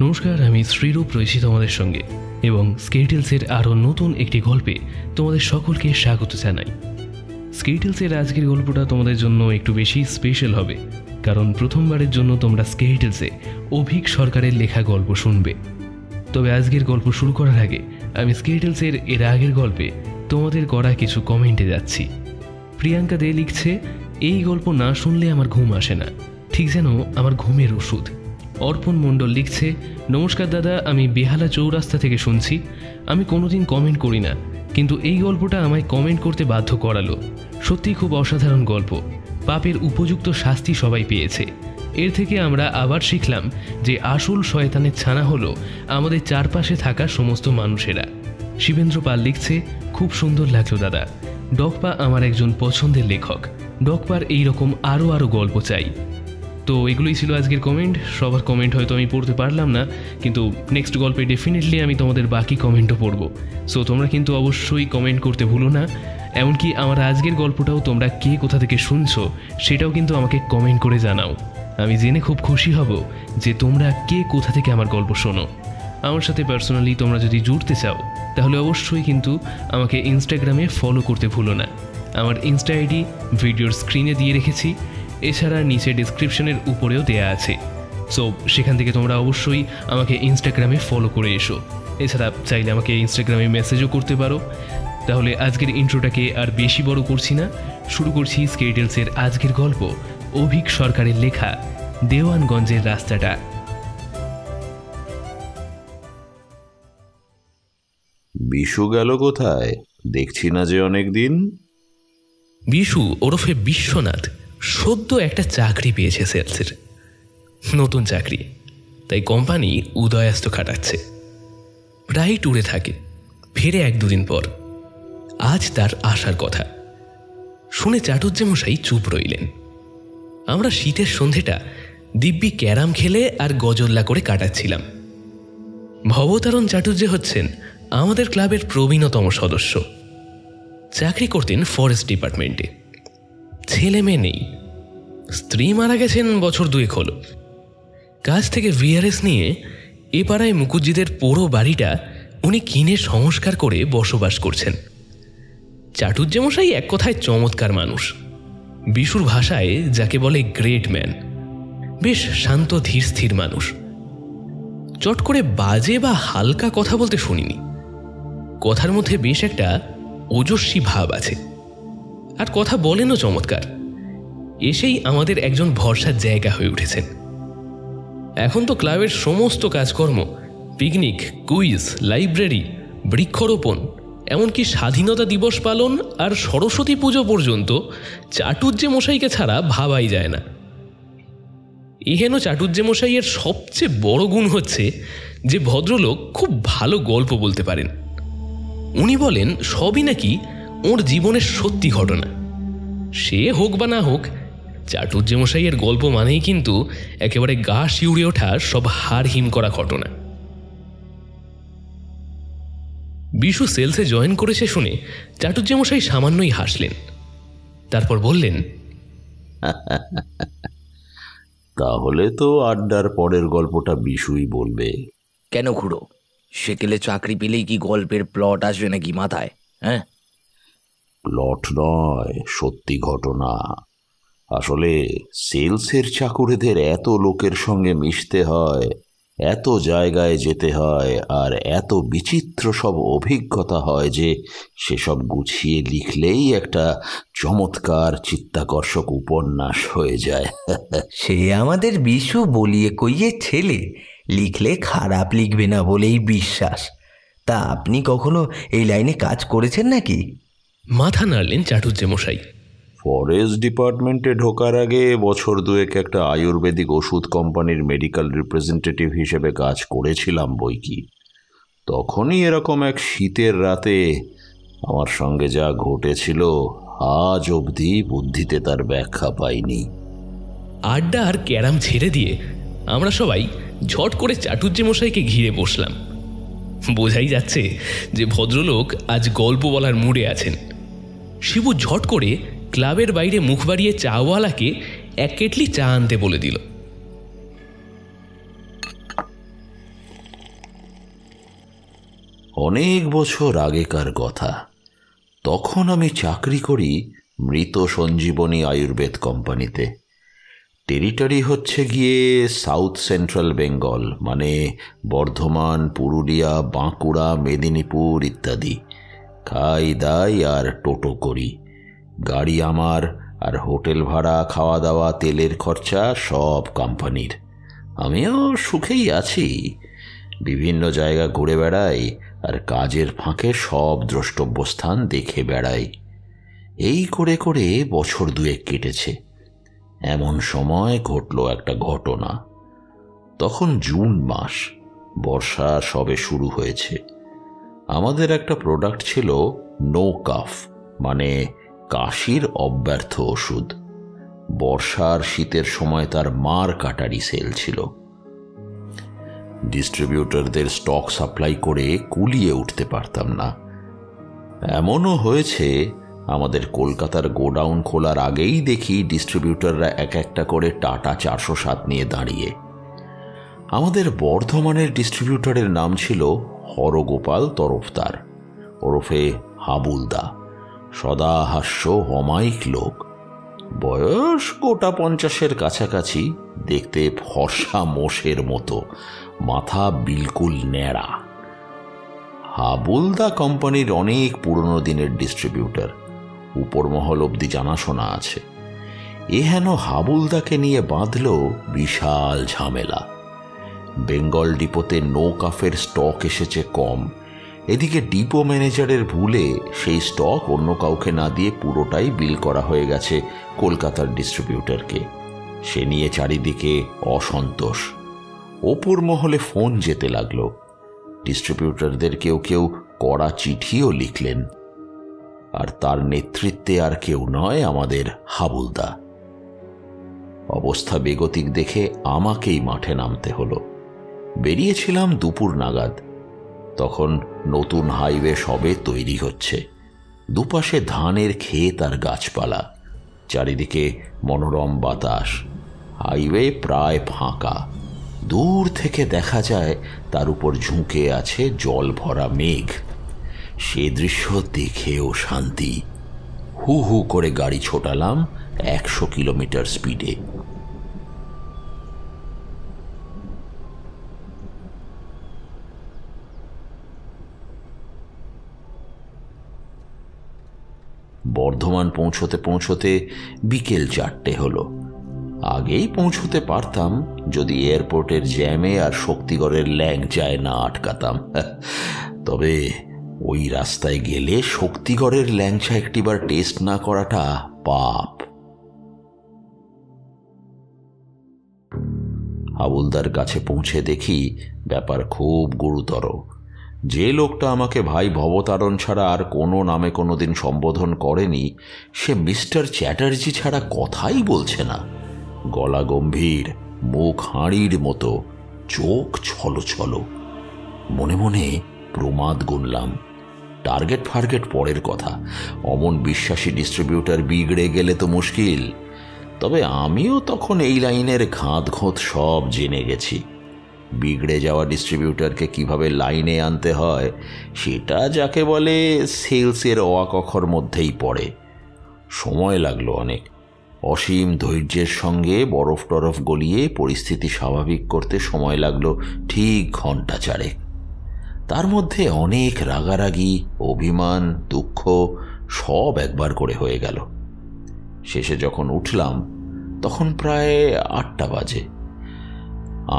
নমস্কার, আমি শ্রীরূপ রয়েছি তোমাদের সঙ্গে এবং স্কেটেলসের আরও নতুন একটি গল্পে তোমাদের সকলকে স্বাগত জানাই। স্কেটেলসের আজকের গল্পটা তোমাদের জন্য একটু বেশি স্পেশাল হবে, কারণ প্রথমবারের জন্য তোমরা স্কেটেলসে অভিক সরকারের লেখা গল্প শুনবে। তবে আজকের গল্প শুরু করার আগে আমি স্কেটেলসের এর আগের গল্পে তোমাদের করা কিছু কমেন্টে যাচ্ছি। প্রিয়াঙ্কা দে লিখছে, এই গল্প না শুনলে আমার ঘুম আসে না, ঠিক যেন আমার ঘুমের ওষুধ। অর্পণ মণ্ডল লিখছে, নমস্কার দাদা, আমি বেহালা চৌরাস্তা থেকে শুনছি। আমি কোনোদিন কমেন্ট করি না, কিন্তু এই গল্পটা আমায় কমেন্ট করতে বাধ্য করালো। সত্যিই খুব অসাধারণ গল্প। পাপের উপযুক্ত শাস্তি সবাই পেয়েছে। এর থেকে আমরা আবার শিখলাম যে আসল শয়তানের ছানা হলো আমাদের চারপাশে থাকা সমস্ত মানুষেরা। শিবেন্দ্র পাল লিখছে, খুব সুন্দর লাগলো দাদা। ডকপা আমার একজন পছন্দের লেখক। ডকপার এইরকম আরও গল্প চাই। তো এগুলোই ছিল আজকের কমেন্ট। সবার কমেন্ট হয়তো আমি পড়তে পারলাম না, কিন্তু নেক্সট গল্পে ডেফিনেটলি আমি তোমাদের বাকি কমেন্টও পড়ব। সো তোমরা কিন্তু অবশ্যই কমেন্ট করতে ভুলো না। এমনকি আমার আজকের গল্পটাও তোমরা কে কোথা থেকে শুনছো সেটাও কিন্তু আমাকে কমেন্ট করে জানাও। আমি জেনে খুব খুশি হব যে তোমরা কে কোথা থেকে আমার গল্প শোনো। আমার সাথে পার্সোনালি তোমরা যদি জুড়তে চাও তাহলে অবশ্যই কিন্তু আমাকে ইনস্টাগ্রামে ফলো করতে ভুলো না। আমার ইনস্টা আইডি ভিডিওর স্ক্রিনে দিয়ে রেখেছি, এছাড়া নিচে ডিসক্রিপশনের উপরেও দেয়া আছে। সো সেখান থেকে তোমরা অবশ্যই আমাকে ইনস্টাগ্রামে ফলো করে এসো। এছাড়া চাইলে আমাকে ইনস্টাগ্রামে মেসেজও করতে পারো। তাহলে আজকের ইন্ট্রোটাকে আর বেশি বড় করছি না, শুরু করছি স্কেটেলসের আজকের গল্প, অভিক সরকারের লেখা দেওয়ানগঞ্জের রাস্তাটা। বিশু গেল কোথায়? দেখছি না যে অনেকদিন। বিশু ওরফে বিশ্বনাথ সদ্য একটা চাকরি পেয়েছে সেলসের, নতুন চাকরি। তাই কোম্পানি উদয়াস্ত খাটাচ্ছে। প্রায় ট্যুরে থাকে, ফেরে 1-2 দিন পর। আজ তার আসার কথা শুনে চাটুজ্জেমশাই চুপ রইলেন। আমরা শীতের সন্ধেটা দিব্যি ক্যারাম খেলে আর গজল্লা করে কাটাচ্ছিলাম। ভবতারণ চাটুজ্জে হচ্ছেন আমাদের ক্লাবের প্রবীণতম সদস্য। চাকরি করতেন ফরেস্ট ডিপার্টমেন্টে। ছেলে মেয়ে নেই, স্ত্রী মারা গেছেন বছর 2 হলো। কাজ থেকে ভিআরএস নিয়ে এ পাড়ায় মুকুজ্জিদের পুরো বাড়িটা উনি কিনে সংস্কার করে বসবাস করছেন। চাটুজ্জেমশাই এক কথায় চমৎকার মানুষ। বিশুর ভাষায় যাকে বলে গ্রেট ম্যান। বেশ শান্ত ধীর স্থির মানুষ। চট করে বাজে বা হালকা কথা বলতে শুনিনি। কথার মধ্যে বেশ একটা ওজস্বী ভাব আছে, আর কথা বলেনও চমৎকার। এসেই আমাদের একজন ভরসার জায়গা হয়ে উঠেছেন। এখন তো ক্লাবের সমস্ত কাজকর্ম, পিকনিক, কুইজ, লাইব্রেরি, বৃক্ষরোপণ, এমনকি স্বাধীনতা দিবস পালন আর সরস্বতী পুজো পর্যন্ত চাটুজ্জেমশাইকে ছাড়া ভাবাই যায় না। এহেন চাটুজ্জেমশাইয়ের সবচেয়ে বড় গুণ হচ্ছে যে ভদ্রলোক খুব ভালো গল্প বলতে পারেন। উনি বলেন সবই নাকি ওর জীবনের সত্যি ঘটনা। সে হোক বা না হোক, চাটুজ্জেমশাইয়ের গল্প মানেই কিন্তু একেবারে গা শিউরে ওঠা সব হাড় হিম করা ঘটনা। বিশু সেলসে জয়েন করেছে শুনে চাটুজ্জেমশাই সামান্যই হাসলেন। তারপর বললেন, তাহলে তো আড্ডার পরের গল্পটা বিশুই বলবে। কেন খুড়ো, সেকেলে চাকরি পেলেই কি গল্পের প্লট আসবে নাকি মাথায়? হ্যাঁ, প্লট নয়, সত্যি ঘটনা। আসলে সেলসের চাকুরেদের এত লোকের সঙ্গে মিশতে হয়, এত জায়গায় যেতে হয়, আর এত বিচিত্র সব অভিজ্ঞতা হয় যে সেসব গুছিয়ে লিখলেই একটা চমৎকার চিত্তাকর্ষক উপন্যাস হয়ে যায়। সে আমাদের বিশু বলিয়ে কইয়ে ছেলে, লিখলে খারাপ লিখবে না বলেই বিশ্বাস। তা আপনি কখনো এই লাইনে কাজ করেছেন নাকি? মাথা নাড়লেন চাটুজ্জেমশাই। ফরেস্ট ডিপার্টমেন্টে ঢোকার আগে বছর 2 একটা আয়ুর্বেদিক ওষুধ কোম্পানির মেডিকেল রিপ্রেজেন্টেটিভ হিসেবে কাজ করেছিলাম বইকি। তখনই এরকম এক শীতের রাতে আমার সঙ্গে যা ঘটেছিল আজ অবধি বুদ্ধিতে তার ব্যাখ্যা পাইনি। আড্ডা আর ক্যারাম ছেড়ে দিয়ে আমরা সবাই ঝট করে চাটুজ্জেমশাইকে ঘিরে বসলাম। বোঝাই যাচ্ছে যে ভদ্রলোক আজ গল্প বলার মুডে আছেন। শিবু ঝট করে ক্লাবের বাইরে মুখ বাড়িয়ে চাওয়ালাকে 1 কেটলি চা আনতে বলে দিল। অনেক বছর আগেকার কথা। তখন আমি চাকরি করি মৃত সঞ্জীবনী আয়ুর্বেদ কোম্পানিতে। টেরিটরি হচ্ছে গিয়ে সাউথ সেন্ট্রাল বেঙ্গল, মানে বর্ধমান, পুরুলিয়া, বাঁকুড়া, মেদিনীপুর ইত্যাদি। খাই দাই আর টোটো করি। গাড়ি আমার, আর হোটেল ভাড়া, খাওয়া দাওয়া, তেলের খরচা সব কোম্পানির। আমিও সুখেই আছি। বিভিন্ন জায়গা ঘুরে বেড়াই আর কাজের ফাঁকে সব দ্রষ্টব্য স্থান দেখে বেড়াই। এই করে করে বছর দুয়েক কেটেছে। এমন সময় ঘটল একটা ঘটনা। তখন জুন মাস, বর্ষা সবে শুরু হয়েছে। আমাদের একটা প্রোডাক্ট ছিল নো কাফ, মানে কাশির অব্যর্থ ওষুধ। বর্ষার শীতের সময় তার মার কাটারি সেল ছিল। ডিস্ট্রিবিউটরদের স্টক সাপ্লাই করে কুলিয়ে উঠতে পারতাম না। এমনও হয়েছে আমাদের কলকাতার গোডাউন খোলার আগেই দেখি ডিস্ট্রিবিউটররা এক একটা করে টাটা 407 নিয়ে দাঁড়িয়ে। আমাদের বর্ধমানের ডিস্ট্রিবিউটরের নাম ছিল হরগোপাল তরফদার, ওরফে হাবুলদা। সদা হাস্য, অমায়িক লোক। বয়স গোটা 50-এর কাছাকাছি, দেখতে ফর্সা মোষের মতো, মাথা বিলকুল ন্যাড়া। হাবুলদা কোম্পানির অনেক পুরনো দিনের ডিস্ট্রিবিউটর, উপর মহল অবধি জানাশোনা আছে। হেন হাবুলদাকে নিয়ে বাঁধল বিশাল ঝামেলা। বেঙ্গল ডিপোতে নো কাফের স্টক এসেছে কম। এদিকে ডিপো ম্যানেজারের ভুলে সেই স্টক অন্য কাউকে না দিয়ে পুরোটাই বিল করা হয়ে গেছে কলকাতার ডিস্ট্রিবিউটরকে। সে নিয়ে চারিদিকে অসন্তোষ। ওপর মহলে ফোন যেতে লাগলো। ডিস্ট্রিবিউটরদের কেউ কেউ কড়া চিঠিও লিখলেন। আর তার নেতৃত্বে আর কেউ নয়, আমাদের হাবুলদা। অবস্থা বেগতিক দেখে আমাকেই মাঠে নামতে হলো। বেরিয়েছিলাম দুপুর নাগাদ। তখন নতুন হাইওয়ে সবে তৈরি হচ্ছে। দুপাশে ধানের ক্ষেত আর গাছপালা, চারিদিকে মনোরম বাতাস। হাইওয়ে প্রায় ফাঁকা। দূর থেকে দেখা যায় তার উপর ঝুঁকে আছে জল ভরা মেঘ। সে দৃশ্য দেখেও শান্তি। হু হু করে গাড়ি ছোটালাম 100 কিলোমিটার স্পিডে। বর্ধমান পৌঁছতে পৌঁছতে বিকেল 4টে হলো। আগেই পৌঁছতে পারতাম যদি এয়ারপোর্টের জ্যামে আর শক্তিগড়ের ল্যাংচায় না আটকাতাম। তবে ওই রাস্তায় গেলে শক্তিগড়ের ল্যাংচা একটিবার টেস্ট না করাটা পাপ। হাবুলদার কাছে পৌঁছে দেখি ব্যাপার খুব গুরুতর। যে লোকটা আমাকে ভাই ভবতারণ ছাড়া আর কোনো নামে কোনোদিন সম্বোধন করেনি, সে মিস্টার চ্যাটার্জি ছাড়া কথাই বলছে না। গলা গম্ভীর, মুখ হাঁড়ির মতো, চোখ ছলছল। মনে মনে প্রমাদ গুনলাম। টার্গেট ফার্গেট পরের কথা। অমন বিশ্বাসী ডিস্ট্রিবিউটর বিগড়ে গেলে তো মুশকিল। তবে আমিও তখন এই লাইনের ঘাত ঘোঁত সব জেনে গেছি। বিগড়ে যাওয়া ডিস্ট্রিবিউটরকে কিভাবে লাইনে আনতে হয় সেটা যাকে বলে সেলসের অকখর মধ্যেই পড়ে। সময় লাগলো অনেক। অসীম ধৈর্যের সঙ্গে বরফ টরফ গলিয়ে পরিস্থিতি স্বাভাবিক করতে সময় লাগলো ঠিক ঘন্টা 4। তার মধ্যে অনেক রাগারাগি, অভিমান, দুঃখ সব একবার করে হয়ে গেল। শেষে যখন উঠলাম তখন প্রায় 8টা বাজে।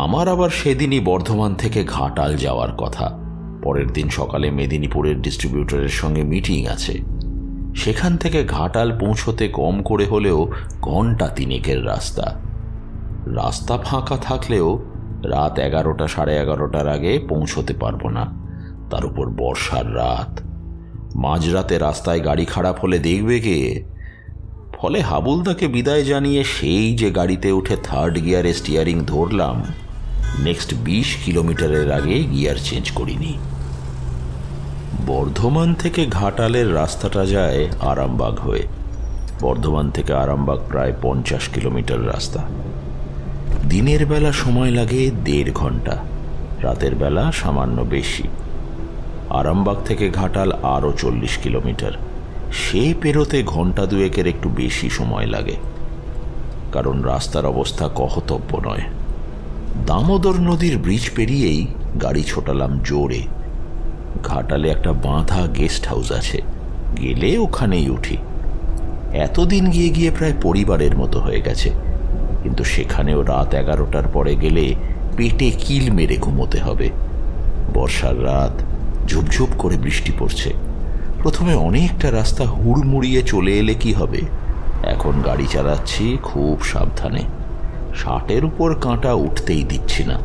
আমার আবার সেদিনই বর্ধমান থেকে ঘাটাল যাওয়ার কথা। পরের দিন সকালে মেদিনীপুরের ডিস্ট্রিবিউটরের সঙ্গে মিটিং আছে। সেখান থেকে ঘাটাল পৌঁছতে কম করে হলেও ঘন্টা 3 রাস্তা। রাস্তা ফাঁকা থাকলেও রাত 11টা, 11:30টার আগে পৌঁছতে পারবো না। তার উপর বর্ষার রাত। মাঝরাতে রাস্তায় গাড়ি খারাপ হলে দেখবে কে? ফলে হাবুলদাকে বিদায় জানিয়ে সেই যে গাড়িতে উঠে 3rd গিয়ারে স্টিয়ারিং ধরলাম, নেক্সট 20 কিলোমিটারের আগে গিয়ার চেঞ্জ করিনি। বর্ধমান থেকে ঘাটালের রাস্তাটা যায় আরামবাগ হয়ে। বর্ধমান থেকে আরামবাগ প্রায় 50 কিলোমিটার রাস্তা। দিনের বেলা সময় লাগে 1.5 ঘন্টা, রাতের বেলা সামান্য বেশি। আরামবাগ থেকে ঘাটাল আরও 40 কিলোমিটার। সে পেরোতে ঘন্টা দুয়েকের একটু বেশি সময় লাগে, কারণ রাস্তার অবস্থা কহতব্য নয়। দামোদর নদীর ব্রিজ পেরিয়েই গাড়ি ছোটালাম জোরে। ঘাটালে একটা বাঁধা গেস্ট হাউস আছে, গেলে ওখানেই উঠি। এতদিন গিয়ে গিয়ে প্রায় পরিবারের মতো হয়ে গেছে, কিন্তু সেখানেও রাত 11টার পরে গেলে পেটে কিল মেরে ঘুমোতে হবে। বর্ষার রাত, ঝুপঝুপ করে বৃষ্টি পড়ছে। প্রথমে অনেকটা রাস্তা হুড়মুড়িয়ে চলে এলে কি হবে, এখন গাড়ি চালাচ্ছি খুব সাবধানে। 60-এর উপর কাঁটা উঠতেই দিচ্ছি না।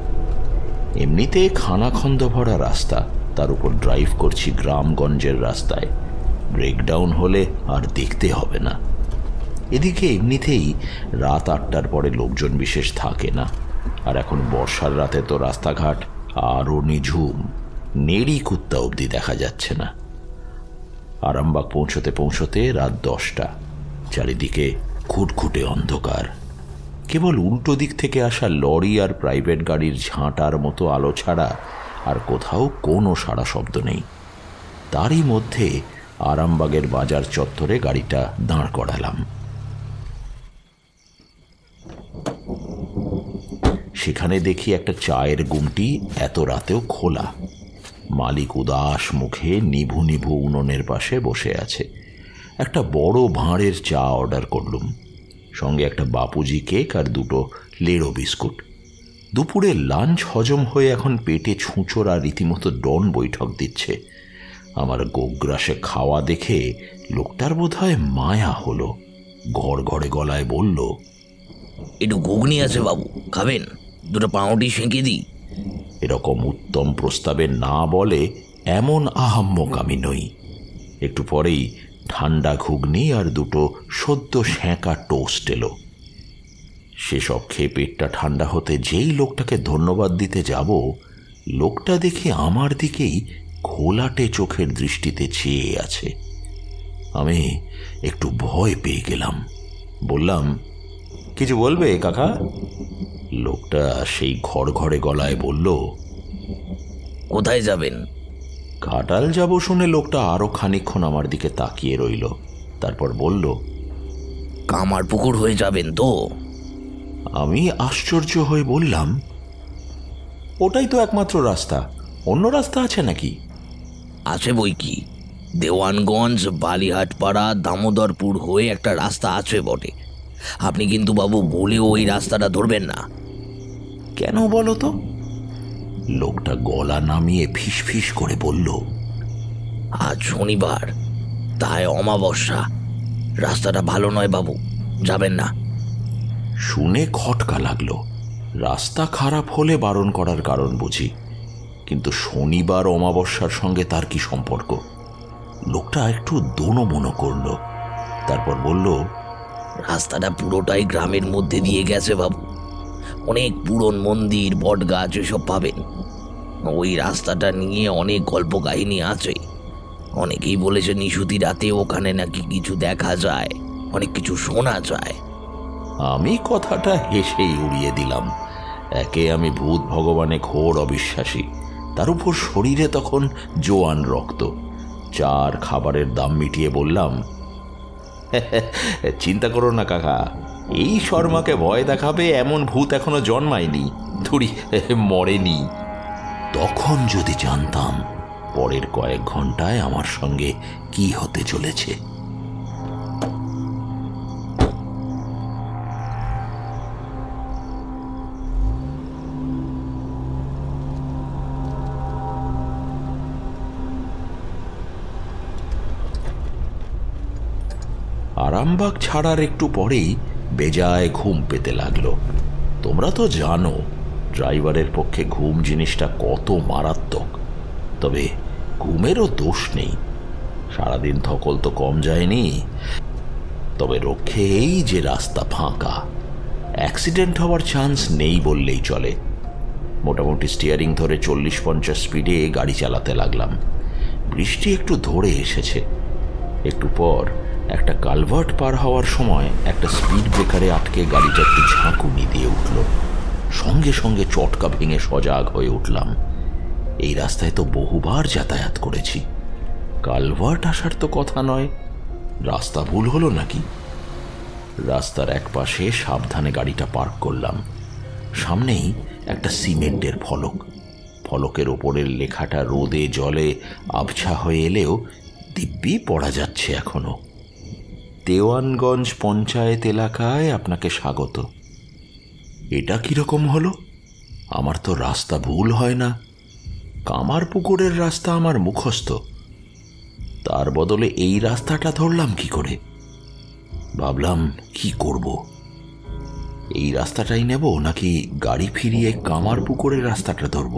এমনিতে খানাখন্দ ভরা রাস্তা, তার উপর ড্রাইভ করছি গ্রামগঞ্জের রাস্তায়। ব্রেকডাউন হলে আর দেখতে হবে না। এদিকে এমনিতেই রাত 8টার পরে লোকজন বিশেষ থাকে না, আর এখন বর্ষার রাতে তো রাস্তাঘাট আরও নিঝুম, নেড়ি কুত্তা অবধি দেখা যাচ্ছে না। আরামবাগ পৌঁছতে পৌঁছতে রাত 10টা। চারিদিকে খুটখুটে অন্ধকার। কেবল উল্টো দিক থেকে আসা লরি আর প্রাইভেট গাড়ির ঝাঁটার মতো আলো ছাড়া আর কোথাও কোনো সাড়া শব্দ নেই। তারই মধ্যে আরামবাগের বাজার চত্বরে গাড়িটা দাঁড় করালাম। সেখানে দেখি একটা চায়ের গুমটি এত রাতেও খোলা। মালিক উদাস মুখে নিভু নিভু উনুনের পাশে বসে আছে। একটা বড় ভাঁড়ের চা অর্ডার করলুম, সঙ্গে একটা বাপুজি কেক আর 2টো লেড়ো বিস্কুট। দুপুরের লাঞ্চ হজম হয়ে এখন পেটে ছুঁচোরা রীতিমতো ডন বৈঠক দিচ্ছে। আমার গোগ্রাসে খাওয়া দেখে লোকটার বোধহয় মায়া হলো। ঘড়ঘড়ে গলায় বলল, একটু ঘুগনি আছে বাবু, খাবেন? 2টো পাউরুটি সেঁকে দিই? এরকম উত্তম প্রস্তাবে না বলে এমন আহাম্মক আমি নই। একটু পরেই ঠান্ডা ঘুগনি আর 2টো সদ্য সেঁকা টোস্ট এলো। সেসব খেয়ে পেটটা ঠান্ডা হতে যেই লোকটাকে ধন্যবাদ দিতে যাব, লোকটা দেখি আমার দিকেই ঘোলাটে চোখের দৃষ্টিতে চেয়ে আছে। আমি একটু ভয় পেয়ে গেলাম। বললাম, কিছু বলবে কাকা? লোকটা সেই ঘড়ঘড়ে গলায় বলল, কোথায় যাবেন? ঘাটাল যাব শুনে লোকটা আরো খানিকক্ষণ আমার দিকে তাকিয়ে রইল, তারপর বলল, কামারপুকুর হয়ে যাবেন তো? আমি আশ্চর্য হয়ে বললাম, ওটাই তো একমাত্র রাস্তা, অন্য রাস্তা আছে নাকি? আছে বই কি, দেওয়ানগঞ্জ, বালিহাটপাড়া, দামোদরপুর হয়ে একটা রাস্তা আছে বটে। আপনি কিন্তু বাবু ভুলেও ওই রাস্তাটা ধরবেন না। কেন বলো তো? লোকটা গলা নামিয়ে ফিস ফিস করে বলল, আজ শনিবার, তাই অমাবস্যা, রাস্তাটা ভালো নয় বাবু, যাবেন না। শুনে খটকা লাগলো। রাস্তা খারাপ হলে বারণ করার কারণ বুঝি, কিন্তু শনিবার অমাবস্যার সঙ্গে তার কি সম্পর্ক? লোকটা একটু দোনো-মনো করল, তারপর বলল, রাস্তাটা পুরোটাই গ্রামের মধ্যে দিয়ে গেছে বাবু। অনেক পুরন মন্দির, বট গাছ এসব পাবেন। ওই রাস্তাটা নিয়ে অনেক গল্প কাহিনী আছে। অনেকেই বলেছে নিশুতি রাতে ওখানে নাকি কিছু দেখা যায়, অনেক কিছু শোনা যায়। আমি কথাটা হেসেই উড়িয়ে দিলাম। একে আমি ভূত ভগবানে ঘোর অবিশ্বাসী, তার উপর শরীরে তখন জোয়ান রক্ত। চার খাবারের দাম মিটিয়ে বললাম, চিন্তা করো না কাকা, এই শর্মাকে ভয় দেখাবে এমন ভূত এখনো জন্মায়নি, ধুরি মরেনি। তখন যদি জানতাম পরের কয়েক ঘন্টায় আমার সঙ্গে কি হতে চলেছে। আরামবাগ ছাড়ার একটু পরেই বেজায় ঘুম পেতে লাগলো। তোমরা তো জানো ড্রাইভারের পক্ষে ঘুম জিনিসটা কত মারাত্মক। তবে ঘুমেরও দোষ নেই, সারাদিন ধকল তো কম যায়নি। তবে রক্ষে এই যে রাস্তা ফাঁকা, অ্যাক্সিডেন্ট হওয়ার চান্স নেই বললেই চলে। মোটামুটি স্টিয়ারিং ধরে 40-50 স্পিডে গাড়ি চালাতে লাগলাম। বৃষ্টি একটু ধরে এসেছে। একটু পর একটা কালভার্ট পার হওয়ার সময় একটা স্পিড ব্রেকারে আটকে গাড়িটা একটু ঝাঁকুনি দিয়ে উঠল। সঙ্গে সঙ্গে চটকা ভেঙে সজাগ হয়ে উঠলাম। এই রাস্তায় তো বহুবার যাতায়াত করেছি, কালভার্ট আসার তো কথা নয়। রাস্তা ভুল হলো নাকি? রাস্তার এক পাশে সাবধানে গাড়িটা পার্ক করলাম। সামনেই একটা সিমেন্টের ফলক। ফলকের ওপরের লেখাটা রোদে জলে আবছা হয়ে এলেও দিব্যি পড়া যাচ্ছে এখনো। দেওয়ানগঞ্জ পঞ্চায়েত এলাকায় আপনাকে স্বাগত। এটা কিরকম হলো? আমার তো রাস্তা ভুল হয় না। কামারপুকুরের রাস্তা আমার মুখস্থ, তার বদলে এই রাস্তাটা ধরলাম কি করে? ভাবলাম কি করব, এই রাস্তাটাই নেব নাকি গাড়ি ফিরিয়ে কামারপুকুরের রাস্তাটা ধরব?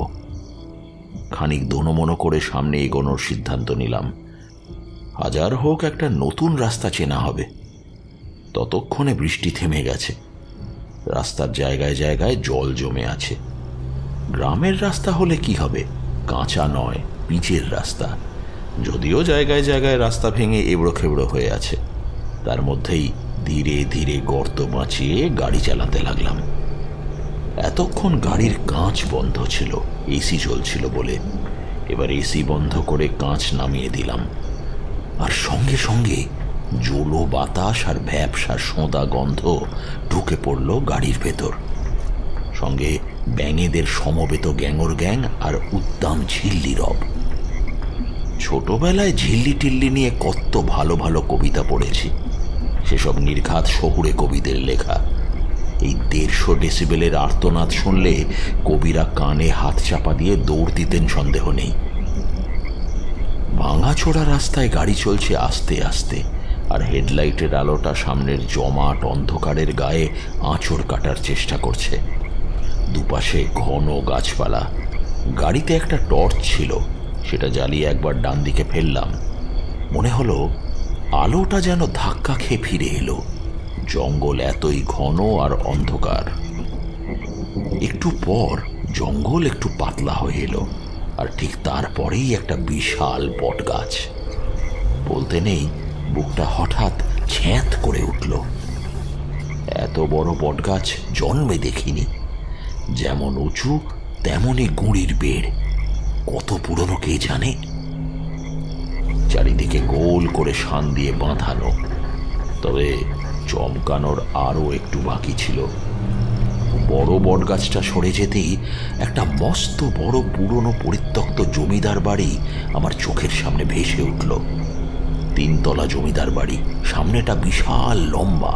খানিক দোনমনো করে সামনে এগোনোর সিদ্ধান্ত নিলাম। হাজার হোক একটা নতুন রাস্তা চেনা হবে। ততক্ষণে বৃষ্টি থেমে গেছে। রাস্তার জায়গায় জায়গায় জল জমে আছে। গ্রামের রাস্তা হলে কি হবে, কাঁচা নয়, পিচের রাস্তা। যদিও জায়গায় জায়গায় রাস্তা ভেঙে এবড়ো খেবড়ো হয়ে আছে। তার মধ্যেই ধীরে ধীরে গর্ত বাঁচিয়ে গাড়ি চালাতে লাগলাম। এতক্ষণ গাড়ির কাঁচ বন্ধ ছিল, এসি চলছিল বলে। এবার এসি বন্ধ করে কাঁচ নামিয়ে দিলাম, আর সঙ্গে সঙ্গে জোলো বাতাস আর ভ্যাপসার সোঁদা গন্ধ ঢুকে পড়ল গাড়ির ভেতর। সঙ্গে ব্যাঙেদের সমবেত গ্যাঙর গ্যাং আর উদ্দাম ঝিল্লি রব। ছোটবেলায় ঝিল্লি টিল্লি নিয়ে কত ভালো ভালো কবিতা পড়েছি, সেসব নির্ঘাত শহুরে কবিদের লেখা। এই 150 ডেসিবেলের আর্তনাদ শুনলে কবিরা কানে হাত চাপা দিয়ে দৌড় দিতেন সন্দেহ নেই। ভাঙাচোরা রাস্তায় গাড়ি চলছে আস্তে আস্তে, আর হেডলাইটের আলোটা সামনের জমাট অন্ধকারের গায়ে আঁচড় কাটার চেষ্টা করছে। দুপাশে ঘন গাছপালা। গাড়িতে একটা টর্চ ছিল, সেটা জ্বালিয়ে একবার ডান দিকে ফেললাম। মনে হলো আলোটা যেন ধাক্কা খেয়ে ফিরে এলো। জঙ্গল এতই ঘন আর অন্ধকার। একটু পর জঙ্গল একটু পাতলা হয়ে এলো, আর ঠিক তারপরেই একটা বিশাল বটগাছ। বলতে নেই, বুকটা হঠাৎ ছ্যাঁত করে উঠল। এত বড় বটগাছ জন্মে দেখিনি। যেমন উঁচু তেমনই গুঁড়ির বেড়। কত পুরনো কে জানে। চারিদিকে গোল করে শান দিয়ে বাঁধানো। তবে চমকানোর আরও একটু বাকি ছিল। বড় বটগাছটা সরে যেতেই একটা মস্ত বড় পুরনো পরিত্যক্ত জমিদার বাড়ি আমার চোখের সামনে ভেসে উঠল। 3 তলা জমিদার বাড়ি, সামনেটা বিশাল লম্বা,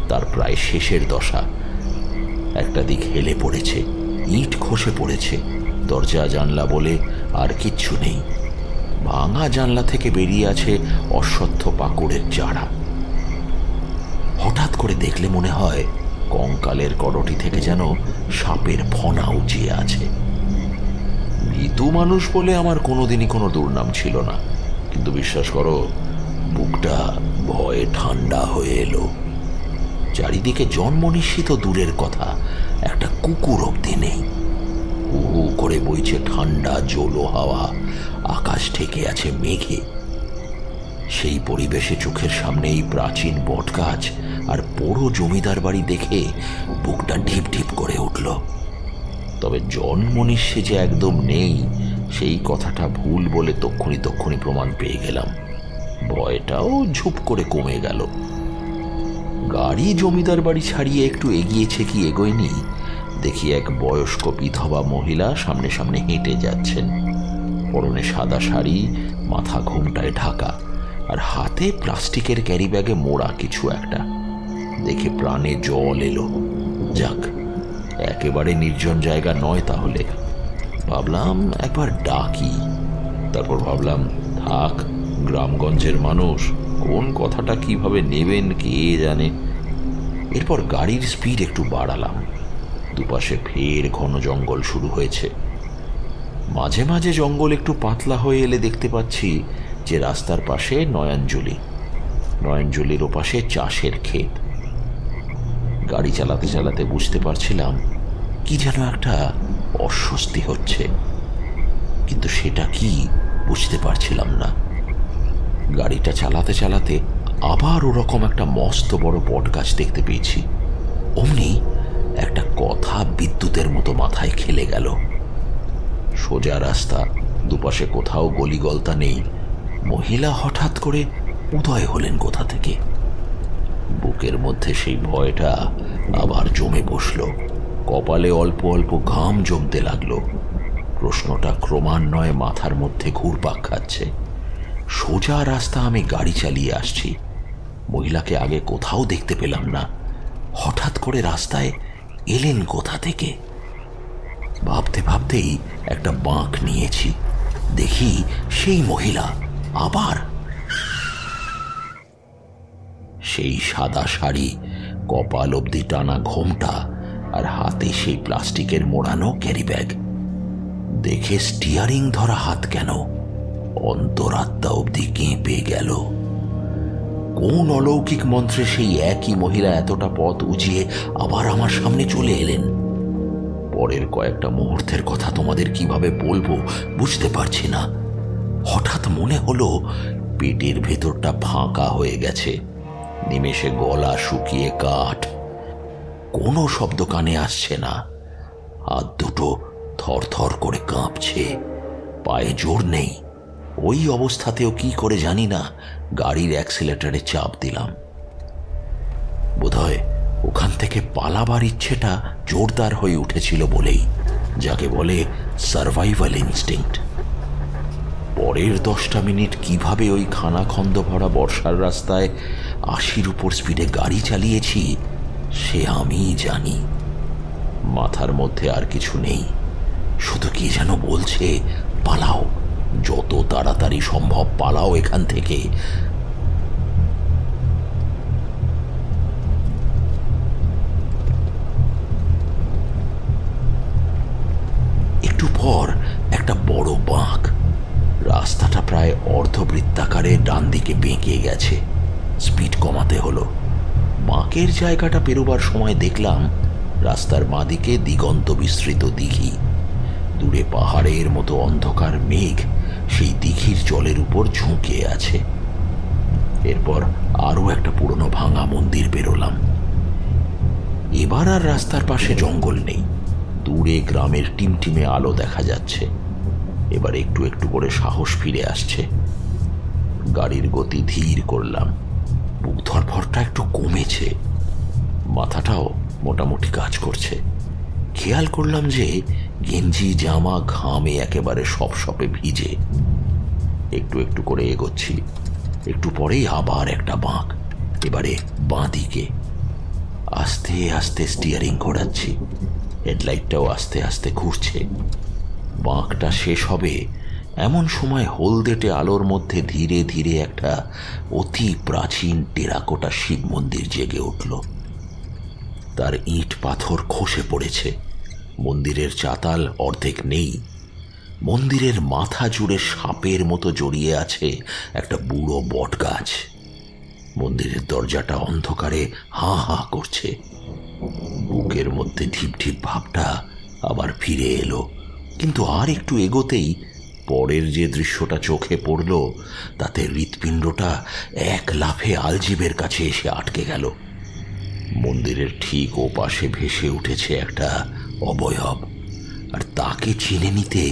তার প্রায় শেষের দশা। একটা দিক হেলে পড়েছে, ইট খসে পড়েছে। দরজা জানলা বলে আর কিচ্ছু নেই। ভাঙা জানলা থেকে বেরিয়ে আছে অশ্বত্থ পাকুড়ের চারা। হঠাৎ করে দেখলে মনে হয় কঙ্কালের করটি থেকে যেন সাপের ফনা উঁচিয়ে আছে। ভীতু মানুষ বলে আমার কোনোদিনই কোনো দুর্নাম ছিল না, কিন্তু বিশ্বাস করো, বুকটা ভয়ে ঠান্ডা হয়ে এলো। চারিদিকে জন্মনিশ্চিত তো দূরের কথা, একটা কুকুর অব্দি নেই। হু হু করে বইছে ঠান্ডা জোলো হাওয়া, আকাশ ঢেকে আছে মেঘে। সেই পরিবেশে চোখের সামনে এই প্রাচীন বটগাছ আর বড় জমিদার বাড়ি দেখে বুকটা ঢিপ ঢিপ করে উঠল। তবে জন্মনিশ্চে যে একদম নেই, সেই কথাটা ভুল বলে তক্ষুনি প্রমাণ পেয়ে গেলাম। ভয়টাও ঝুপ করে কমে গেল। গাড়ি জমিদার বাড়ি ছাড়িয়ে একটু এগিয়েছে কি এগোয়নি, দেখি এক বয়স্ক বিধবা মহিলা সামনে সামনে হেঁটে যাচ্ছেন। পরনে সাদা শাড়ি, মাথা ঘোমটায় ঢাকা, আর হাতে প্লাস্টিকের ক্যারি ব্যাগে মোড়া কিছু একটা। দেখে প্রাণে জল এলো। যাক, একেবারে নির্জন জায়গা নয় তাহলে। ভাবলাম একবার ডাকি। তারপর ভাবলাম থাক, গ্রামগঞ্জের মানুষ, কোন কথাটা কিভাবে নেবেন কে জানে। এরপর গাড়ির স্পিড একটু বাড়ালাম। দুপাশে ফের ঘন জঙ্গল শুরু হয়েছে। মাঝে মাঝে জঙ্গল একটু পাতলা হয়ে এলে দেখতে পাচ্ছি যে রাস্তার পাশে নয়নজলি, নয়নজলির ওপাশে চাষের ক্ষেত। গাড়ি চালাতে চালাতে বুঝতে পারছিলাম কি যেন একটা অস্বস্তি হচ্ছে, কিন্তু সেটা কি বুঝতে পারছিলাম না। গাড়িটা চালাতে চালাতে আবার ওরকম একটা মস্ত বড় বটগাছ দেখতে পেয়েছি। অমনি একটা কথা বিদ্যুতের মতো মাথায় খেলে গেল। সোজা রাস্তা, দুপাশে কোথাও গলিগলতা নেই। মহিলা হঠাৎ করে উদয় হলেন কোথা থেকে। বুকের মধ্যে সেই ভয়টা আবার জমে বসল। কপালে অল্প অল্প ঘাম জমতে লাগলো। প্রশ্নটা ক্রমান্বয়ে মাথার মধ্যে ঘুরপাক খাচ্ছে। সোজা রাস্তা, আমি গাড়ি চালিয়ে আসছি। মহিলাকে আগে কোথাও দেখতে পেলাম না। হঠাৎ করে রাস্তায় এলেন কোথা থেকে? ভাবতে ভাবতেই একটা বাঁক নিয়েছি। দেখি সেই মহিলা আবার। সেই সাদা শাড়ি, কপাল অবধি টানা ঘোমটা, আর হাতে সেই প্লাস্টিকের মোড়ানো ক্যারি ব্যাগ। দেখে স্টিয়ারিং ধরা হাত কেন, অন্তরাত্মা অবধি কেঁপে গেল। কোন অলৌকিক মন্ত্রে সেই একই মহিলা এতটা পথ উঁচিয়ে আবার আমার সামনে চলে এলেন? পরের কয়েকটা মুহূর্তের কথা তোমাদের কিভাবে বলবো বুঝতে পারছি না। হঠাৎ মনে হলো পেটের ভেতরটা ফাঁকা হয়ে গেছে। নিমেষে গলা শুকিয়ে কাঠ। কোনো শব্দ কানে আসছে না। হাত দুটো থরথর করে কাঁপছে। পায়ে জোর নেই। ওই অবস্থাতেও কি করে জানি না গাড়ির অ্যাক্সিলেটারে চাপ দিলাম। বোধহয় ওখান থেকে পালাবার ইচ্ছেটা জোরদার হয়ে উঠেছিল বলেই, যাকে বলে সার্ভাইভাল ইনস্টিংক্ট। পরের 10টা মিনিট কিভাবে ওই খানাখন্দ ভরা বর্ষার রাস্তায় 80-র উপর স্পিডে গাড়ি চালিয়েছি সে আমিই জানি। মাথার মধ্যে আর কিছু নেই, শুধু কি যেন বলছে, পালাও, যত তাড়াতাড়ি সম্ভব পালাও এখান থেকে। একটু পর একটা বড় বাঁক। রাস্তাটা প্রায় অর্ধবৃত্তাকারে ডান দিকে বেঁকে গেছে। স্পিড কমাতে হলো। বাঁকের জায়গাটা পেরোবার সময় দেখলাম রাস্তার বাঁদিকে দিগন্ত বিস্তৃত দিঘি। দূরে পাহাড়ের মতো অন্ধকার মেঘ সেই দিঘির জলের উপর ঝুঁকে আছে। এরপর আরো একটা পুরনো ভাঙা মন্দির বেরোলাম। এবার আর রাস্তার পাশে জঙ্গল নেই। দূরে গ্রামের টিমটিমে আলো দেখা যাচ্ছে। এবার একটু একটু করে সাহস ফিরে আসছে। গাড়ির গতি ধীর করলাম। বুক ধরফরটা একটু কমেছে। মাথাটাও মোটামুটি কাজ করছে। খেয়াল করলাম যে গেঞ্জি জামা ঘামে একেবারে সপসপে ভিজে। একটু একটু করে এগোচ্ছি। একটু পরেই আবার একটা বাঁক, এবারে বাঁ দিকে। আস্তে আস্তে স্টিয়ারিং ঘোরাচ্ছি। হেডলাইটটাও আস্তে আস্তে ঘুরছে। বাঁকটা শেষ হবে এমন সময় হলদেটে আলোর মধ্যে ধীরে ধীরে একটা অতি প্রাচীন টেরাকোটা শিব মন্দির জেগে উঠল। তার ইট পাথর খসে পড়েছে। মন্দিরের চাতাল অর্ধেক নেই। মন্দিরের মাথা জুড়ে সাপের মতো জড়িয়ে আছে একটা বুড়ো বট গাছ। মন্দিরের দরজাটা অন্ধকারে হাঁ হাঁ করছে। বুকের মধ্যে ঢিপ ঢিপ ভাবটা আবার ফিরে এলো। কিন্তু আর একটু এগোতেই পরের যে দৃশ্যটা চোখে পড়ল তাতে হৃৎপিণ্ডটা এক লাফে আলজিবের কাছে এসে আটকে গেল। মন্দিরের ঠিক ও পাশে ভেসে উঠেছে একটা অবয়ব, আর তাকে চিনে নিতে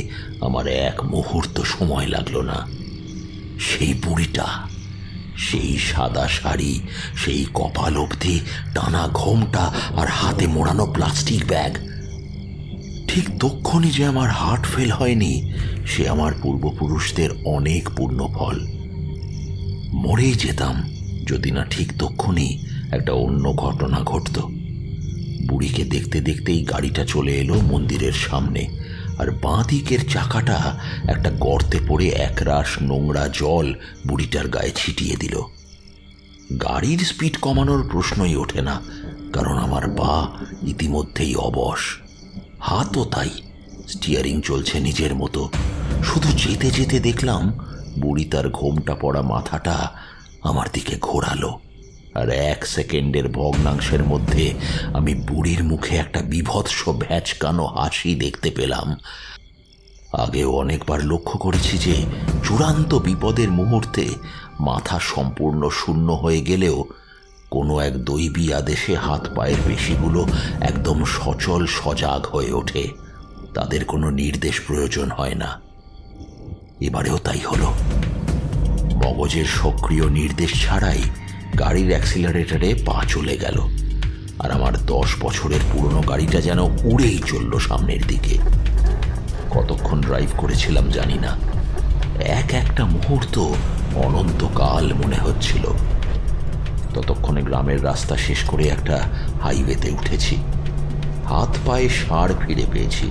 আমার এক মুহূর্ত সময় লাগলো না। সেই বুড়িটা, সেই সাদা শাড়ি, সেই কপাল অবধি টানা ঘোমটা আর হাতে মোড়ানো প্লাস্টিক ব্যাগ। ঠিক তক্ষণই যে আমার হার্ট ফেল হয়নি সে আমার পূর্বপুরুষদের অনেক পূর্ণ ফল। মরেই যেতাম যদি না ঠিক তক্ষণই একটা অন্য ঘটনা ঘটত। বুড়িকে দেখতে দেখতেই গাড়িটা চলে এলো মন্দিরের সামনে, আর বাঁ দিকের চাকাটা একটা গর্তে পড়ে একরাশ নোংরা জল বুড়িটার গায়ে ছিটিয়ে দিল। গাড়ির স্পিড কমানোর প্রশ্নই ওঠে না, কারণ আমার পা ইতিমধ্যেই অবশ। হাতও তাই। স্টিয়ারিং চলছে নিজের মতো। শুধু যেতে যেতে দেখলাম বুড়ি তার ঘোমটা পড়া মাথাটা আমার দিকে ঘোরালো, আর 1 সেকেন্ডের ভগ্নাংশের মধ্যে আমি বুড়ির মুখে একটা বীভৎস ভ্যাচকানো হাসি দেখতে পেলাম। আগেও অনেকবার লক্ষ্য করেছি যে চূড়ান্ত বিপদের মুহূর্তে মাথা সম্পূর্ণ শূন্য হয়ে গেলেও কোনো এক দৈবী আদেশে হাত পায়ের পেশিগুলো একদম সচল সজাগ হয়ে ওঠে। তাদের কোনো নির্দেশ প্রয়োজন হয় না। এবারেও তাই হলো। মগজের সক্রিয় নির্দেশ ছাড়াই গাড়ির অ্যাক্সিলারেটরে পা চলে গেল, আর আমার 10 বছরের পুরনো গাড়িটা যেন উড়েই চলল সামনের দিকে। কতক্ষণ ড্রাইভ করেছিলাম জানি না, একটা মুহূর্ত অনন্তকাল মনে হচ্ছিল। ততক্ষণে গ্রামের রাস্তা শেষ করে একটা হাইওয়েতে উঠেছি। হাত পায়ে ষাঁড় ফিরে পেয়েছি।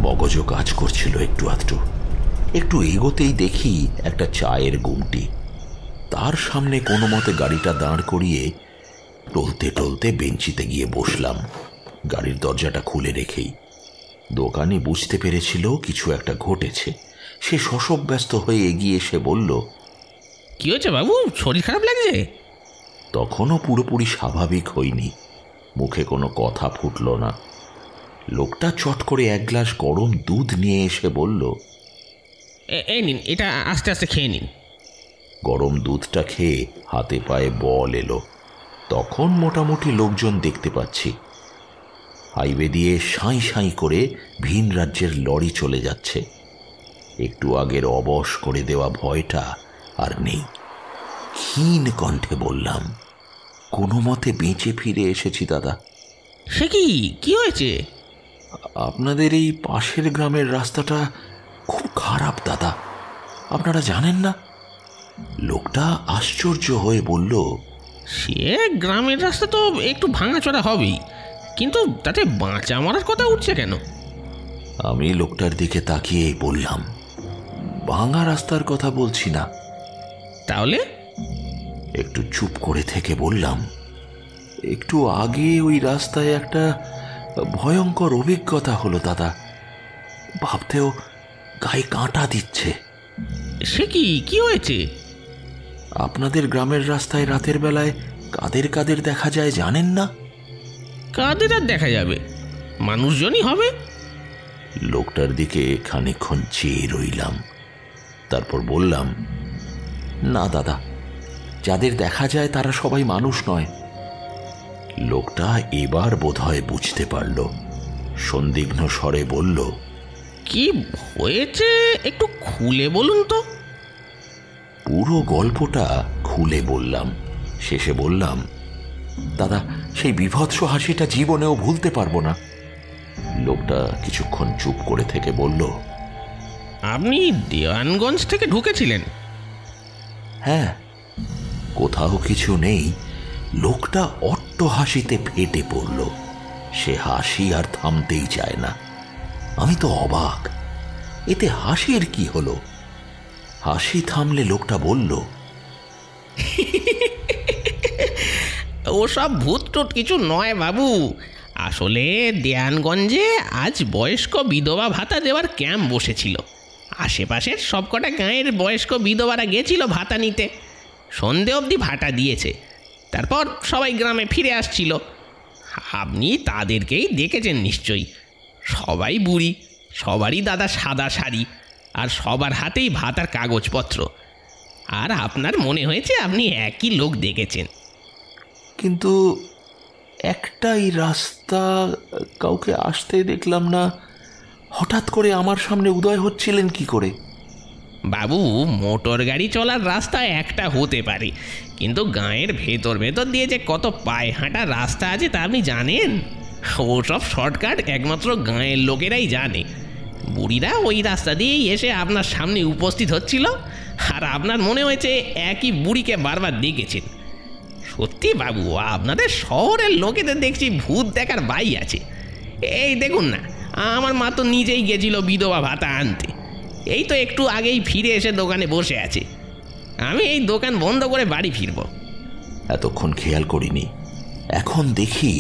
মগজও কাজ করছিল একটু আধটু। একটু এগোতেই দেখি একটা চায়ের গুমটি। তার সামনে কোনো মতে গাড়িটা দাঁড় করিয়ে টলতে টলতে বেঞ্চিতে গিয়ে বসলাম, গাড়ির দরজাটা খুলে রেখেই। দোকানি বুঝতে পেরেছিল কিছু একটা ঘটেছে। সে শশব ব্যস্ত হয়ে এগিয়ে এসে বলল, কি হয়েছে বাবু, শরীর খারাপ লাগছে? তখনও পুরোপুরি স্বাভাবিক হইনি, মুখে কোনো কথা ফুটল না। লোকটা চট করে 1 গ্লাস গরম দুধ নিয়ে এসে বলল, এই নিন, এটা আস্তে আস্তে খেয়ে নিন। গরম দুধটা খেয়ে হাতে পায়ে বল এলো। তখন মোটামুটি লোকজন দেখতে পাচ্ছি। হাইওয়ে দিয়ে সাঁই সাঁই করে ভিন রাজ্যের লরি চলে যাচ্ছে। একটু আগের অবশ করে দেওয়া ভয়টা আর নেই। ক্ষীণ কণ্ঠে বললাম, কোনো মতে বেঁচে ফিরে এসেছি দাদা। সে কি, কি হয়েছে? আপনাদের এই পাশের গ্রামের রাস্তাটা খুব খারাপ দাদা, আপনারা জানেন না? লোকটা আশ্চর্য হয়ে বলল, সে গ্রামের রাস্তা তো একটু ভাঙাচোরা হবেই, কিন্তু তাতে বাঁচা মরার কথা উঠছে কেন? আমি লোকটার দিকে তাকিয়ে বললাম, ভাঙা রাস্তার কথা বলছি না। তাহলে? একটু চুপ করে থেকে বললাম, একটু আগে ওই রাস্তায় একটা ভয়ঙ্কর অভিজ্ঞতা হলো দাদা, ভাবতেও গায়ে কাঁটা দিচ্ছে। সে কি, কি হয়েছে? আপনাদের গ্রামের রাস্তায় রাতের বেলায় কাদের কাদের দেখা যায় জানেন না? কাদের আর দেখা যাবে, মানুষজনই হবে। লোকটার দিকে খানিকক্ষণ চেয়ে রইলাম, তারপর বললাম, না দাদা, যাদের দেখা যায় তারা সবাই মানুষ নয়। লোকটা এবার বোধহয় বুঝতে পারল। সন্দিগ্ধ স্বরে বলল, কি হয়েছে একটু খুলে বলুন তো। পুরো গল্পটা খুলে বললাম। শেষে বললাম, দাদা, সেই বিভৎস হাসিটা জীবনেও ভুলতে পারবো না। লোকটা কিছুক্ষণ চুপ করে থেকে বলল, আপনি দেওয়ানগঞ্জ থেকে ঢুকেছিলেন? হ্যাঁ। কোথাও কিছু নেই, লোকটা অট্ট হাসিতে ফেটে পড়ল। সে হাসি আর থামতেই চায় না। আমি তো অবাক, এতে হাসির কি হলো? হাসি থামলে লোকটা বলল, ওসব ভূত টুত কিছু নয় বাবু, আসলে দেয়ানগঞ্জে আজ বয়স্ক বিধবা ভাতা দেওয়ার ক্যাম্প বসেছিল। আশেপাশের সবকটা গাঁয়ের বয়স্ক বিধবারা গেছিল ভাতা নিতে। সন্ধে অবধি ভাটা দিয়েছে, তারপর সবাই গ্রামে ফিরে আসছিল। আপনি তাদেরকেই দেখেছেন নিশ্চয়ই। সবাই বুড়ি, সবারই দাদা সাদা শাড়ি, আর সবার হাতেই ভাতার কাগজপত্র। আর আপনার মনে হয়েছে আপনি একই লোক দেখেছেন। কিন্তু একটাই রাস্তা, কাউকে আসতে দেখলাম না। হঠাৎ করে আমার সামনে উদয় হচ্ছিলেন কি করে? বাবু, মোটর গাড়ি চলার রাস্তা একটা হতে পারে, কিন্তু গাঁয়ের ভেতর ভেতর দিয়ে যে কত পায়ে হাঁটার রাস্তা আছে তা আপনি জানেন? ওসব শর্টকাট একমাত্র গাঁয়ের লোকেরাই জানে। বুড়িরা ওই রাস্তা দিয়েই এসে আপনার সামনে উপস্থিত হচ্ছিল, আর আপনার মনে হয়েছে একই বুড়িকে বারবার দেখেছেন। সত্যি বাবু, আপনাদের শহরের লোকেদের দেখছি ভূত দেখার বাই আছে। এই দেখুন না, আমার মা তো নিজেই গেছিল বিধবা ভাতা আনতে। এই তো একটু আগেই ফিরে এসে দোকানে বসে আছে। আমি এই দোকান বন্ধ করে বাড়ি ফিরব। এতক্ষণ খেয়াল করিনি। এখন দেখি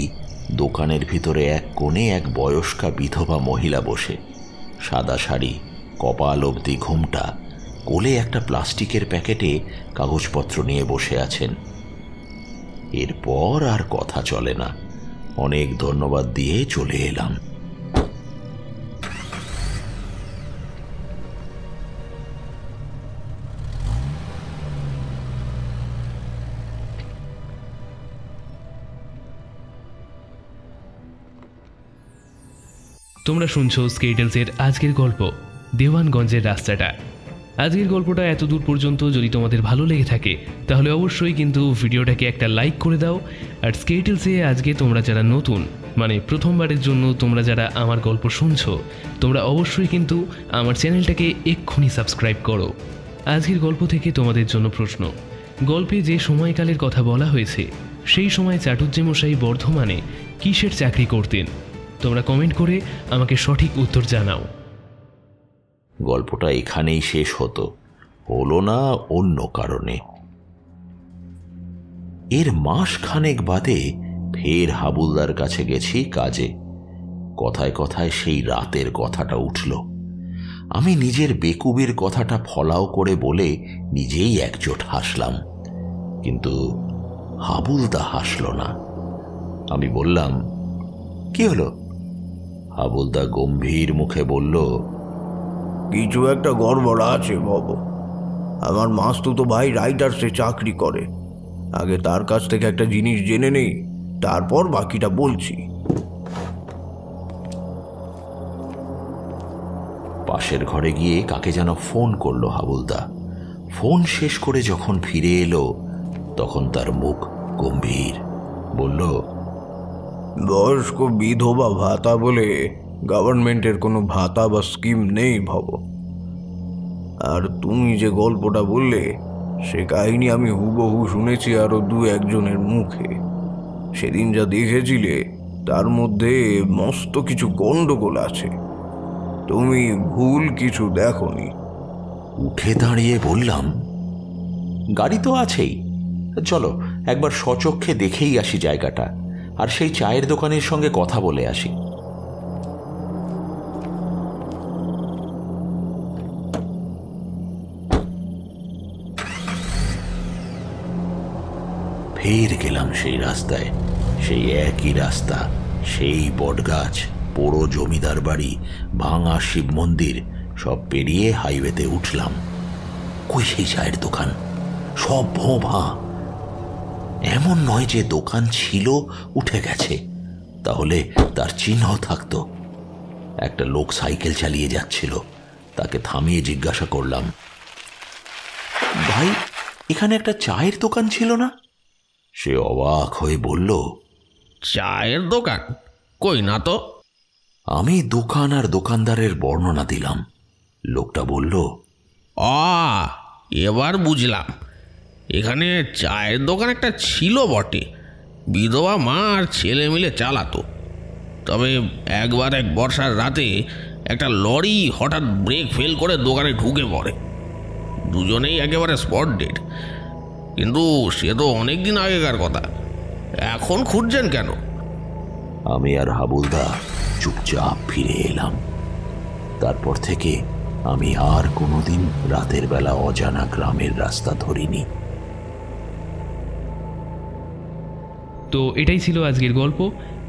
দোকানের ভিতরে এক কোণে এক বয়স্কা বিধবা মহিলা বসে, সাদা শাড়ি, কপাল অবধি ঘুমটা, কোলে একটা প্লাস্টিকের প্যাকেটে কাগজপত্র নিয়ে বসে আছেন। এরপর আর কথা চলে না। অনেক ধন্যবাদ দিয়ে চলে এলাম। তোমরা শুনছো স্কেটেলসের আজকের গল্প দেওয়ানগঞ্জের রাস্তাটা। আজকের গল্পটা এত দূর পর্যন্ত যদি তোমাদের ভালো লেগে থাকে তাহলে অবশ্যই কিন্তু ভিডিওটাকে একটা লাইক করে দাও। আর স্কেটেলসে আজকে তোমরা যারা নতুন, মানে প্রথমবারের জন্য তোমরা যারা আমার গল্প শুনছো, তোমরা অবশ্যই কিন্তু আমার চ্যানেলটাকে এক্ষুনি সাবস্ক্রাইব করো। আজকের গল্প থেকে তোমাদের জন্য প্রশ্ন, গল্পে যে সময়কালের কথা বলা হয়েছে সেই সময় চাটুজ্জেমশাই বর্ধমানে কিসের চাকরি করতেন? তোমরা কমেন্ট করে আমাকে সঠিক উত্তর জানাও। গল্পটা এখানেই শেষ হতো, হলো না অন্য কারণে। এর মাস খানেক বাদে ফের হাবুলদার কাছে গেছি কাজে। কথায় কথায় সেই রাতের কথাটা উঠল। আমি নিজের বেকুবের কথাটা ফলাও করে বলে নিজেই একজোট হাসলাম, কিন্তু হাবুলদা হাসল না। আমি বললাম, কি হলো? হাবুলদা গম্ভীর মুখে বলল, কিছু একটা গড়বড় আছে বাবু। আমার মাস্তুতো ভাই রাইটার্সে চাকরি করে। আগে তার কাছ থেকে একটা জিনিস জেনে নেই, তারপর বাকিটা বলছি। পাশের ঘরে গিয়ে কাকে যেন ফোন করলো হাবুলদা। ফোন শেষ করে যখন ফিরে এলো তখন তার মুখ গম্ভীর। বলল, বয়স্ক বিধবা ভাতা বলে গভর্নমেন্টের কোনো ভাতা বা স্কিম নেই বাবু। আর তুমি যে গল্পটা বললে সে কাহিনী আমি হুবহু শুনেছি আরো দু একজনের মুখে। সেদিন যা দেখেছিলে তার মধ্যে মস্ত কিছু গন্ডগোল আছে। তুমি ভুল কিছু দেখোনি। উঠে দাঁড়িয়ে বললাম, গাড়ি তো আছেই, চলো একবার সচক্ষে দেখেই আসি জায়গাটা, আর সেই চায়ের দোকানের সঙ্গে কথা বলে আসি। ফের গেলাম সেই রাস্তায়, সেই একই রাস্তা, সেই বটগাছ, পোড়ো জমিদার বাড়ি, ভাঙা শিব মন্দির সব পেরিয়ে হাইওয়েতে উঠলাম। কই সেই চায়ের দোকান? সব ভোঁ ভাঁ। এমন নয় যে দোকান ছিল উঠে গেছে, তাহলে তার চিহ্ন থাকতো। একটা লোক সাইকেল চালিয়ে যাচ্ছিল, তাকে থামিয়ে জিজ্ঞাসা করলাম, ভাই এখানে একটা চায়ের দোকান ছিল না? সে অবাক হয়ে বলল, চায়ের দোকান? কই না তো। আমি দোকান আর দোকানদারের বর্ণনা দিলাম। লোকটা বলল, এবার বুঝলাম, এখানে চায়ের দোকান একটা ছিল বটে। বিধবা মা আর ছেলে মিলে চালাতো। তবে একবার এক বর্ষার রাতে একটা লরি হঠাৎ ব্রেক ফেল করে দোকানে ঢুকে পড়ে। দুজনেই একেবারে স্পট ডেড। কিন্তু সে তো অনেক দিন আগেকার কথা। এখন খুঁজছেন কেন? আমি আর হাবুলদা চুপচাপ ফিরে এলাম। তারপর থেকে আমি আর কোনোদিন রাতের বেলা অজানা গ্রামের রাস্তা ধরিনি। তো এটাই ছিল আজকের গল্প।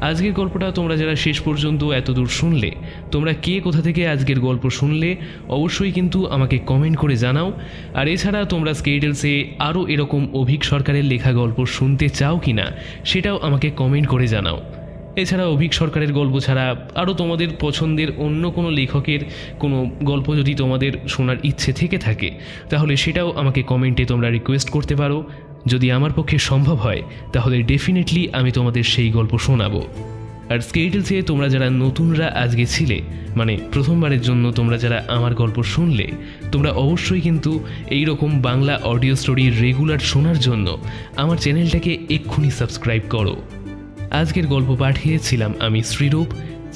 আজকের গল্পটা তোমরা যারা শেষ পর্যন্ত এতদূর শুনলে, তোমরা কে কোথা থেকে আজকের গল্প শুনলে অবশ্যই কিন্তু আমাকে কমেন্ট করে জানাও। আর এছাড়া তোমরা স্কেটেলসে আরও এরকম অভিক সরকারের লেখা গল্প শুনতে চাও কি না সেটাও আমাকে কমেন্ট করে জানাও। এছাড়া অভিক সরকারের গল্প ছাড়া আরও তোমাদের পছন্দের অন্য কোনো লেখকের কোনো গল্প যদি তোমাদের শোনার ইচ্ছে থেকে থাকে তাহলে সেটাও আমাকে কমেন্টে তোমরা রিকোয়েস্ট করতে পারো। যদি আমার পক্ষে সম্ভব হয় তাহলে ডেফিনেটলি আমি তোমাদের সেই গল্প শোনাবো। আর স্কেটেলসে তোমরা যারা নতুনরা আজকে ছিলে, মানে প্রথমবারের জন্য তোমরা যারা আমার গল্প শুনলে, তোমরা অবশ্যই কিন্তু এই রকম বাংলা অডিও স্টোরি রেগুলার শোনার জন্য আমার চ্যানেলটাকে এক্ষুনি সাবস্ক্রাইব করো। আজকের গল্প পাঠিয়েছিলাম আমি শ্রীরূপ।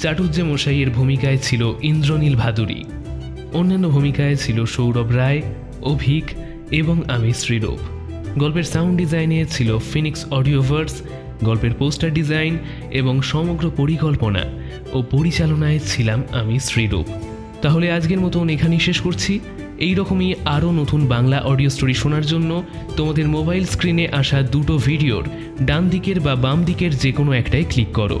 চাটুজ্জেমশাইয়ের ভূমিকায় ছিল ইন্দ্রনীল ভাদুরী। অন্যান্য ভূমিকায় ছিল সৌরভ রায়, অভিক এবং আমি শ্রীরূপ। গল্পের সাউন্ড ডিজাইনে ছিল ফিনিক্স অডিওভার্স। গল্পের পোস্টার ডিজাইন এবং সমগ্র পরিকল্পনা ও পরিচালনায় ছিলাম আমি শ্রীরূপ। তাহলে আজকের মতন এখানেই শেষ করছি। এই রকমই আরও নতুন বাংলা অডিও স্টোরি শোনার জন্য তোমাদের মোবাইল স্ক্রিনে আসা দুটো ভিডিওর ডান দিকের বা বাম দিকের যে কোনো একটায় ক্লিক করো।